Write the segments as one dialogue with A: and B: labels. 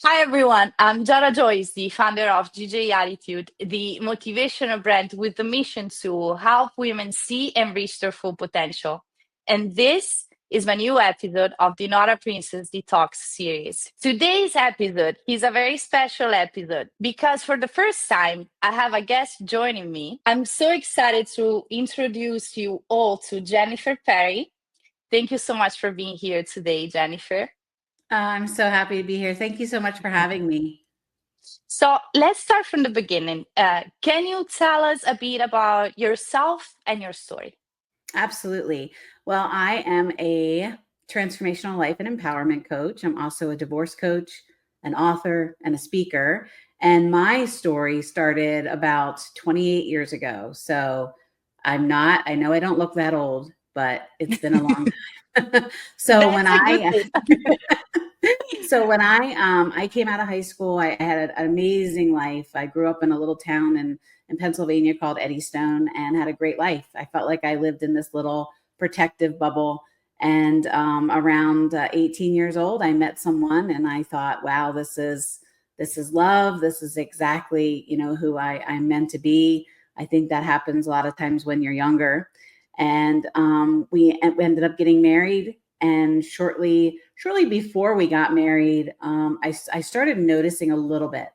A: Hi everyone, I'm Jara Joyce, the founder of GJ Attitude, the motivational brand with the mission to help women see and reach their full potential. And this is my new episode of the Not a Princess Detox series. Today's episode is a very special episode because for the first time, I have a guest joining me. I'm so excited to introduce you all to Jennifer Perri. Thank you so much for being here today, Jennifer.
B: I'm so happy to be here. Thank you so much for having me.
A: So let's start from the beginning. Can you tell us a bit about yourself and your story?
B: Absolutely. Well, I am a transformational life and empowerment coach. I'm also a divorce coach, an author, and a speaker. And my story started about 28 years ago. So I know I don't look that old, but it's been a long time. so when
A: That's a good
B: I,
A: thing.
B: so when I came out of high school, I had an amazing life. I grew up in a little town in Pennsylvania called Eddystone and had a great life. I felt like I lived in this little protective bubble. And around 18 years old, I met someone, and I thought, "Wow, this is love. This is exactly who I'm meant to be." I think that happens a lot of times when you're younger. And we ended up getting married. And shortly before we got married, I started noticing a little bit.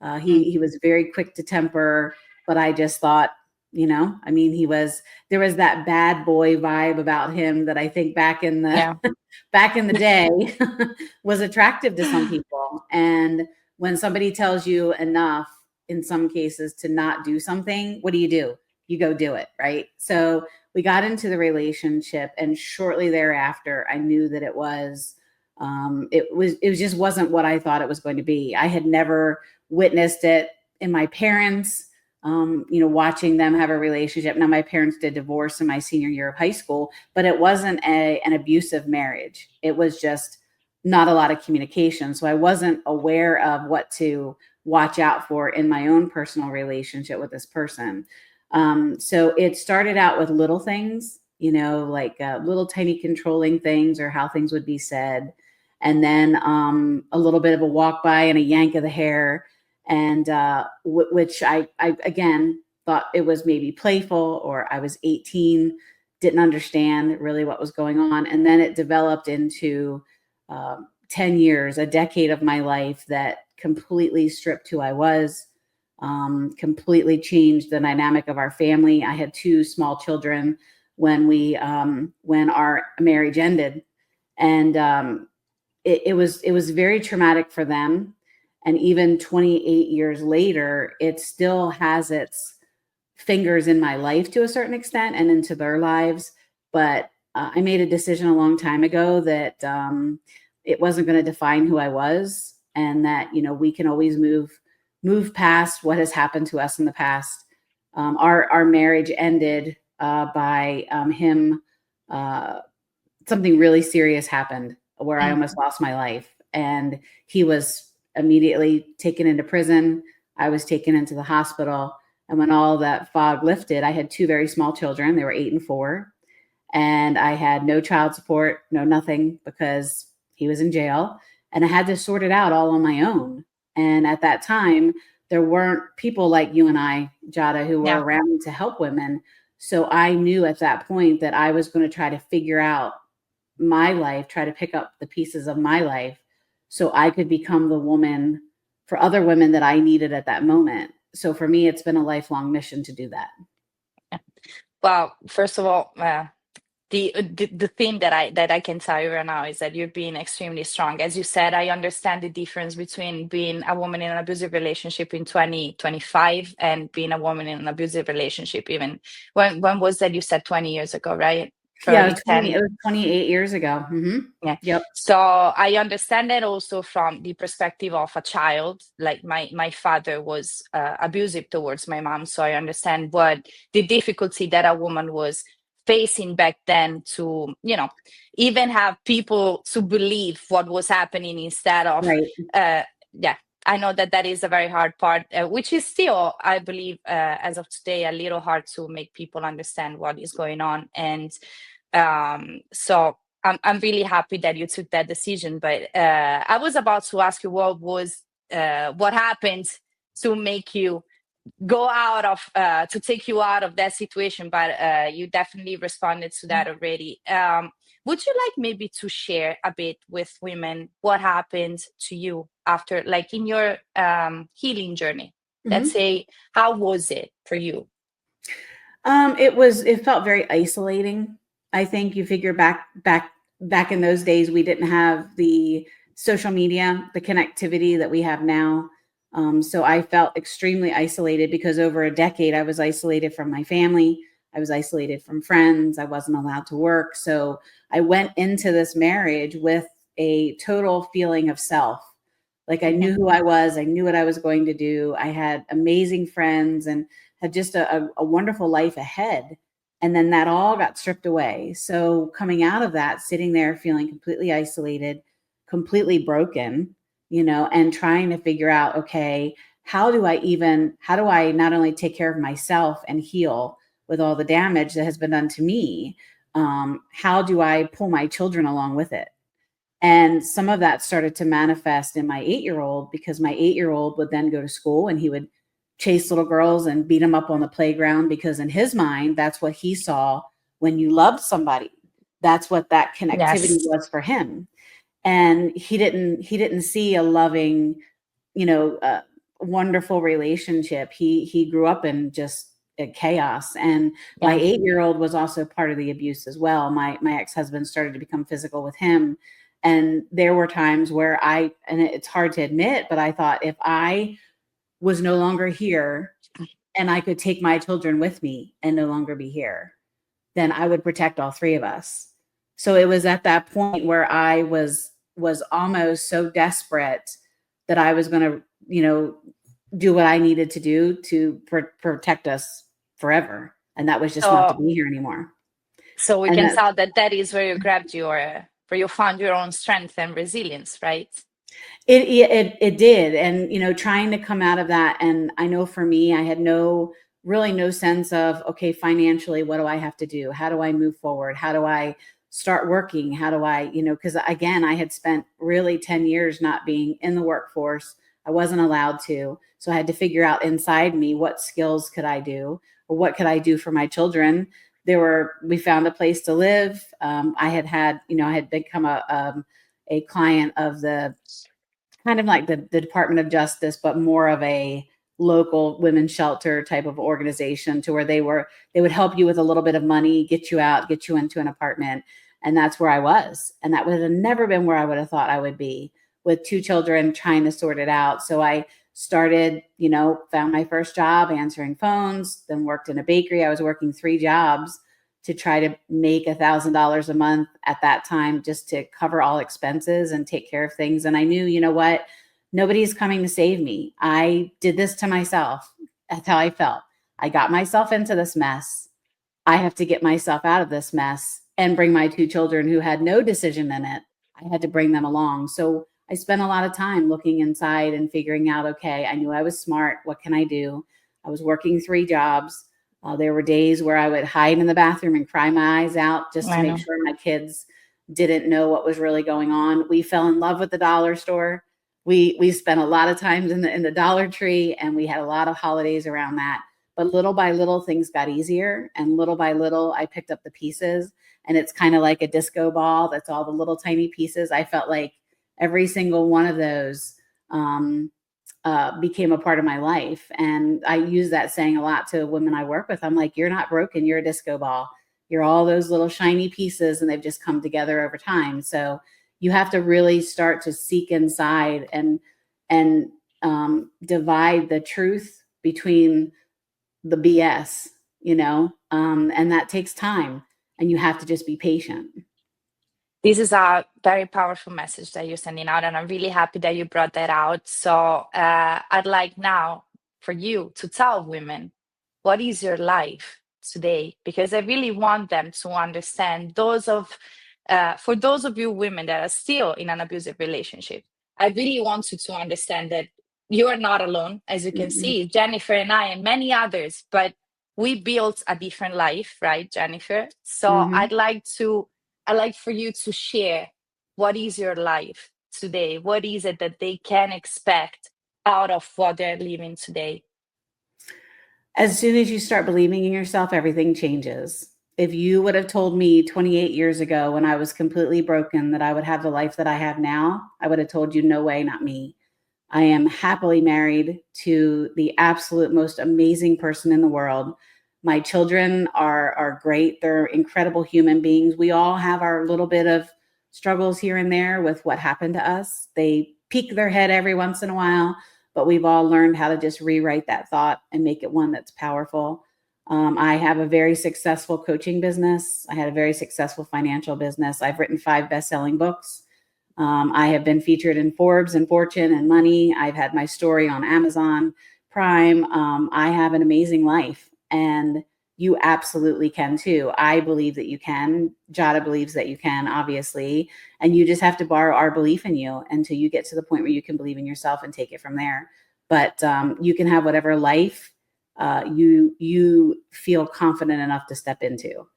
A: Mm,
B: He was very quick to temper, but I just thought, I mean, there was that bad boy vibe about him that I think back in the
A: yeah.
B: back in the day was attractive to some people. And when somebody tells you enough, in some cases, to not do something, what do? You go do it, right? So we got into the relationship, and shortly thereafter, I knew that it just wasn't what I thought it was going to be. I had never witnessed it in my parents, watching them have a relationship. Now, my parents did divorce in my senior year of high school, but it wasn't an abusive marriage. It was just not a lot of communication. So I wasn't aware of what to watch out for in my own personal relationship with this person. So it started out with little things, like little tiny controlling things or how things would be said. And then a little bit of a walk by and a yank of the hair, and which I again thought it was maybe playful, or I was 18, didn't understand really what was going on. And then it developed into 10 years, a decade of my life that completely stripped who I was, completely changed the dynamic of our family. I had two small children when our marriage ended, and it was very traumatic for them. And even 28 years later, it still has its fingers in my life to a certain extent and into their lives. But I made a decision a long time ago that it wasn't going to define who I was, and that we can always move past what has happened to us in the past. Our marriage ended by him. Something really serious happened where I
A: Mm,
B: almost lost my life, and he was immediately taken into prison. I was taken into the hospital. And when all that fog lifted, I had two very small children. They were 8 and 4. And I had no child support, no nothing, because he was in jail. And I had to sort it out all on my own. And at that time, there weren't people like you and I, Jada, who were
A: yeah.
B: around to help women. So I knew at that point that I was going to try to figure out my life, try to pick up the pieces of my life so I could become the woman for other women that I needed at that moment. So for me, it's been a lifelong mission to do that.
A: Yeah. Well, first of all, the thing that I can tell you right now is that you're being extremely strong. As you said, I understand the difference between being a woman in an abusive relationship in 2025 and being a woman in an abusive relationship even when was that? You said 20 years ago, right?
B: Yeah,
A: Probably 10.
B: it was 28 years ago.
A: Yeah.
B: Yep.
A: So I understand that also from the perspective of a child. Like my father was abusive towards my mom, so I understand what the difficulty that a woman was facing back then to, even have people to believe what was happening instead of,
B: Right.
A: yeah. I know that that is a very hard part, which is still, I believe, as of today, a little hard to make people understand what is going on. And so I'm really happy that you took that decision. But I was about to ask you what happened to make you go out of to take you out of that situation, but you definitely responded to that already. Would you like maybe to share a bit with women what happened to you after, like in your healing journey? Let's
B: Mhm.
A: say, how was it for you?
B: It felt very isolating. I think you figure back in those days, we didn't have the social media, the connectivity that we have now. So I felt extremely isolated because over a decade I was isolated from my family. I was isolated from friends. I wasn't allowed to work. So I went into this marriage with a total feeling of self. Like I
A: Mhm.
B: knew who I was. I knew what I was going to do. I had amazing friends and had just a wonderful life ahead. And then that all got stripped away. So coming out of that, sitting there feeling completely isolated, completely broken, and trying to figure out, okay, how do I not only take care of myself and heal with all the damage that has been done to me? How do I pull my children along with it? And some of that started to manifest in my 8-year-old because my 8-year-old would then go to school and he would chase little girls and beat them up on the playground because in his mind, that's what he saw when you loved somebody. That's what that connectivity
A: Yes.
B: was for him. And he didn't see a loving, wonderful relationship. He grew up in just chaos. And my
A: Yeah.
B: 8-year-old was also part of the abuse as well. My ex-husband started to become physical with him. And there were times where and it's hard to admit, but I thought if I was no longer here and I could take my children with me and no longer be here, then I would protect all three of us. So it was at that point where I was almost so desperate that I was going to, do what I needed to do to protect us forever, and that was just not to
A: So
B: be here anymore.
A: so we
B: And
A: can
B: that
A: tell that that is where you grabbed your where you found your own strength and resilience, right?
B: it did, and trying to come out of that, and I know for me, I had really no sense of, okay, financially, what do I have to do? How do I move forward? How do I start working? How do I, because again, I had spent really 10 years not being in the workforce. I wasn't allowed to, so I had to figure out inside me what skills could I do, or what could I do for my children. We found a place to live. I had become a client of the kind of like the Department of Justice, but more of a local women's shelter type of organization, to where they would help you with a little bit of money, get you out, get you into an apartment. And that's where I was. And that would have never been where I would have thought I would be, with 2 children trying to sort it out. So I started, found my first job answering phones, then worked in a bakery. I was working 3 jobs to try to make $1,000 a month at that time, just to cover all expenses and take care of things. And I knew, what? Nobody's coming to save me. I did this to myself. That's how I felt. I got myself into this mess. I have to get myself out of this mess and bring my 2 children who had no decision in it. I had to bring them along. So I spent a lot of time looking inside and figuring out, okay, I knew I was smart. What can I do? I was working 3 jobs. There were days where I would hide in the bathroom and cry my eyes out just to
A: I
B: make
A: know.
B: sure my kids didn't know what was really going on. We fell in love with the dollar store. We spent a lot of times in the Dollar Tree, and we had a lot of holidays around that. But little by little, things got easier. And little by little, I picked up the pieces. And it's kind of like a disco ball. That's all the little tiny pieces. I felt like every single one of those became a part of my life. And I use that saying a lot to women I work with. I'm like, you're not broken. You're a disco ball. You're all those little shiny pieces, and they've just come together over time. So you have to really start to seek inside and divide the truth between the BS, and that takes time, and you have to just be patient.
A: This is a very powerful message that you're sending out, and I'm really happy that you brought that out. So I'd like now for you to tell women, what is your life today? Because I really want them to understand, for those of you women that are still in an abusive relationship, I really want you to understand that you are not alone. As you can
B: Mhm,
A: see, Jennifer and I and many others, but we built a different life, right, Jennifer? So
B: mhm.
A: I'd like to I'd like for you to share what is your life today? What is it that they can expect out of what they're living today?
B: As soon as you start believing in yourself, everything changes. If you would have told me 28 years ago when I was completely broken that I would have the life that I have now, I would have told you, no way, not me. I am happily married to the absolute most amazing person in the world. My children are great. They're incredible human beings. We all have our little bit of struggles here and there with what happened to us. They peek their head every once in a while, but we've all learned how to just rewrite that thought and make it one that's powerful. I have a very successful coaching business. I had a very successful financial business. I've written 5 best-selling books. I have been featured in Forbes and Fortune and Money. I've had my story on Amazon Prime. I have an amazing life, and you absolutely can too. I believe that you can. Jada believes that you can, obviously, and you just have to borrow our belief in you until you get to the point where you can believe in yourself and take it from there. But you can have whatever life you feel confident enough to step into,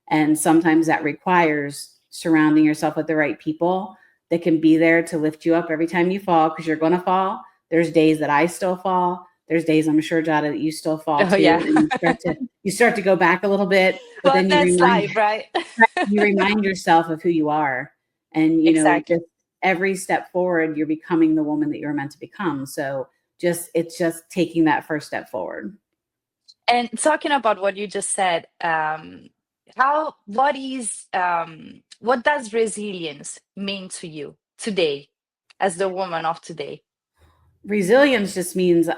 B: and sometimes that requires surrounding yourself with the right people that can be there to lift you up every time you fall, because you're going to fall. There's days that I still fall. There's days, I'm sure, Jada, that you still fall
A: Oh,
B: too,
A: yeah.
B: and you start to go back a little bit, but
A: Well,
B: then
A: that's life, right?
B: you remind yourself of who you are, and
A: Exactly.
B: just every step forward, you're becoming the woman that you're meant to become. So it's just taking that first step forward.
A: And talking about what you just said, what does resilience mean to you today, as the woman of today?
B: Resilience just means,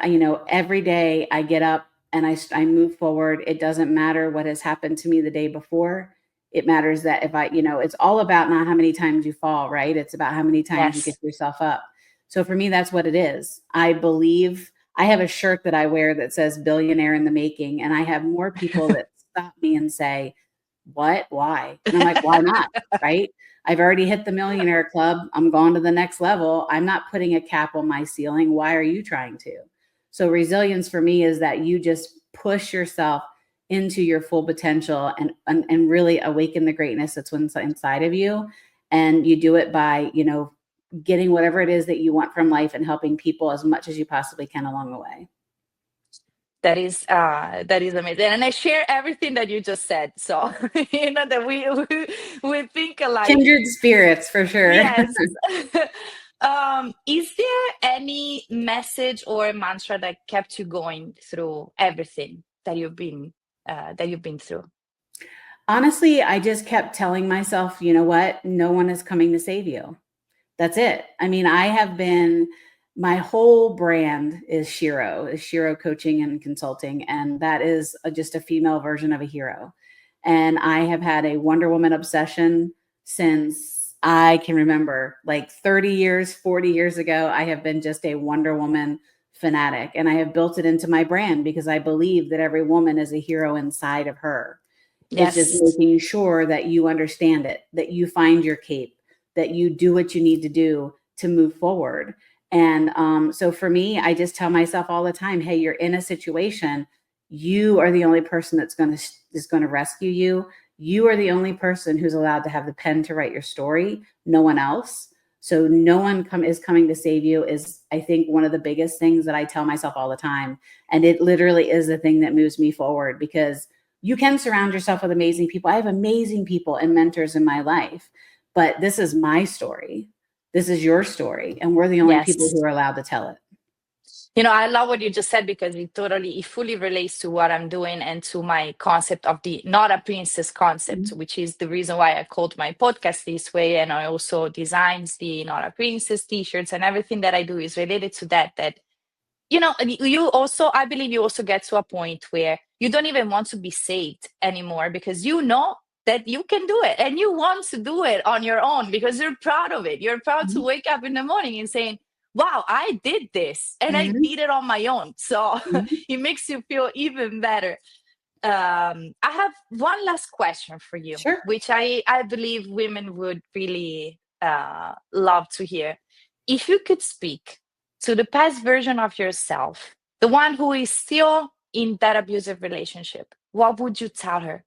B: every day I get up and I move forward. It doesn't matter what has happened to me the day before. It matters that if it's all about not how many times you fall, right? It's about how many times you get
A: Yes.
B: yourself up. So for me, that's what it is. I believe I have a shirt that I wear that says billionaire in the making. And I have more people that stop me and say, what? Why? And I'm like, why not? Right? I've already hit the millionaire club. I'm going to the next level. I'm not putting a cap on my ceiling. Why are you trying to? So resilience for me is that you just push yourself into your full potential and really awaken the greatness that's inside of you. And you do it by, getting whatever it is that you want from life and helping people as much as you possibly can along the way.
A: That is amazing, and I share everything that you just said. So you know that we think alike.
B: Kindred spirits for sure.
A: Yes. Is there any message or mantra that kept you going through everything that you've been through?
B: Honestly, I just kept telling myself, you know what? No one is coming to save you. That's it. I mean, my whole brand is Shiro Coaching and Consulting. And that is just a female version of a hero. And I have had a Wonder Woman obsession since I can remember, like 30 years, 40 years ago. I have been just a Wonder Woman fanatic, and I have built it into my brand because I believe that every woman is a hero inside of her. It's just
A: Yes.
B: making sure that you understand it, that you find your cape, that you do what you need to do to move forward. And so for me, I just tell myself all the time, hey, you're in a situation. You are the only person that's going to rescue you. You are the only person who's allowed to have the pen to write your story, no one else. So no one is coming to save you is, I think, one of the biggest things that I tell myself all the time. And it literally is the thing that moves me forward, because you can surround yourself with amazing people. I have amazing people and mentors in my life, but this is my story. This is your story. And we're the only people
A: Yes.
B: who are allowed to tell it.
A: I love what you just said, because it fully relates to what I'm doing and to my concept of the not a princess concept,
B: Mhm.
A: which is the reason why I called my podcast this way. And I also designs the not a princess t-shirts, and everything that I do is related to that. You also, I believe you also get to a point where you don't even want to be saved anymore, because you know that you can do it and you want to do it on your own because you're proud of it. You're proud to
B: Mhm.
A: wake up in the morning and saying, wow, I did this and I
B: Mhm.
A: did it on my own. So
B: Mhm.
A: it makes you feel even better. I have one last question for you,
B: Sure.
A: which I believe women would really love to hear. If you could speak to the past version of yourself, the one who is still in that abusive relationship, what would you tell her?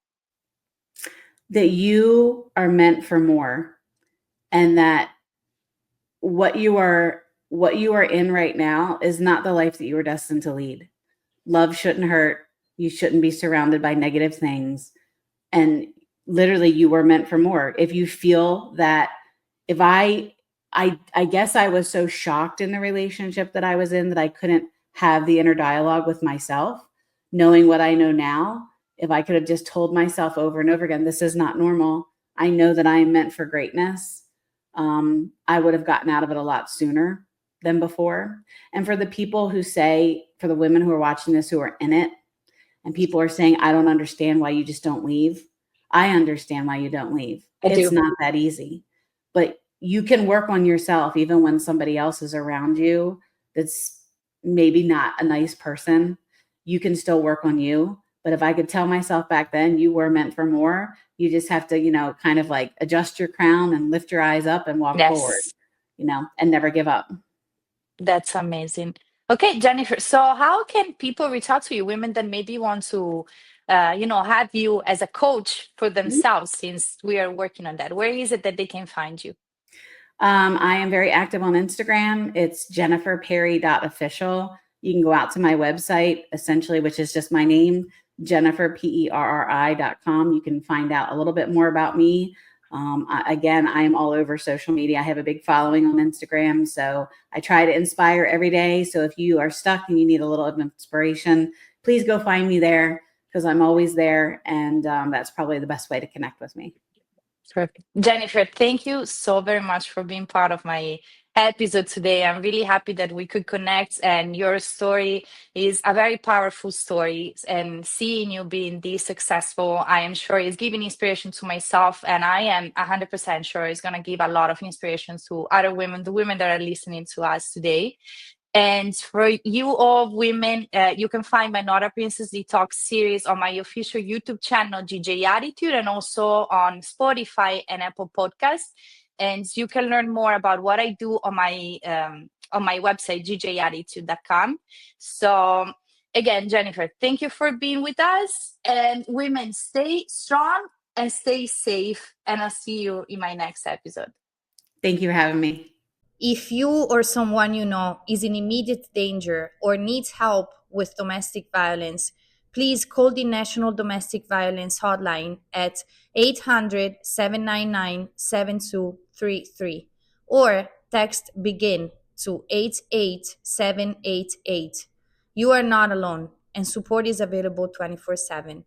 B: that you are meant for more, and that what you are in right now is not the life that you were destined to lead. Love shouldn't hurt. You shouldn't be surrounded by negative things. And literally you were meant for more. If you feel that, if I guess I was so shocked in the relationship that I was in that I couldn't have the inner dialogue with myself, knowing what I know now. If I could have just told myself over and over again, this is not normal. I know that I am meant for greatness. I would have gotten out of it a lot sooner than before. And for the people who say, for the women who are watching this, who are in it, and people are saying, I don't understand why you just don't leave. I understand why you don't leave.
A: I
B: It's
A: do.
B: not that easy. But you can work on yourself even when somebody else is around you that's maybe not a nice person. You can still work on you. But if I could tell myself back then, you were meant for more, you just have to, kind of like adjust your crown and lift your eyes up and walk forward,
A: Yes,
B: and never give up.
A: that's amazing. Okay, Jennifer. So, how can people reach out to you, women that maybe want to, have you as a coach for themselves? Since we are working on that, where is it that they can find you?
B: I am very active on Instagram. It's jenniferperri.official. You can go out to my website, essentially, which is just my name, jenniferperri.com. You can find out a little bit more about me. Again, I am all over social media. I have a big following on Instagram, so I try to inspire every day. So if you are stuck and you need a little of inspiration, please go find me there, because I'm always there, and that's probably the best way to connect with me.
A: Perfect. Jennifer, thank you so very much for being part of my episode today. I'm really happy that we could connect, and your story is a very powerful story. And seeing you being this successful, I am sure is giving inspiration to myself, and I am 100% sure it's going to give a lot of inspiration to other women, the women that are listening to us today. And for you all women, you can find my Not a Princess Detox series on my official YouTube channel, GJ Attitude, and also on Spotify and Apple Podcasts. And you can learn more about what I do on my website, gjattitude.com. So again, Jennifer, thank you for being with us. And women, stay strong and stay safe. And I'll see you in my next episode.
B: Thank you for having me.
C: If you or someone you know is in immediate danger or needs help with domestic violence, please call the National Domestic Violence Hotline at 800-799-7233 or text BEGIN to 88788. You are not alone, and support is available 24/7.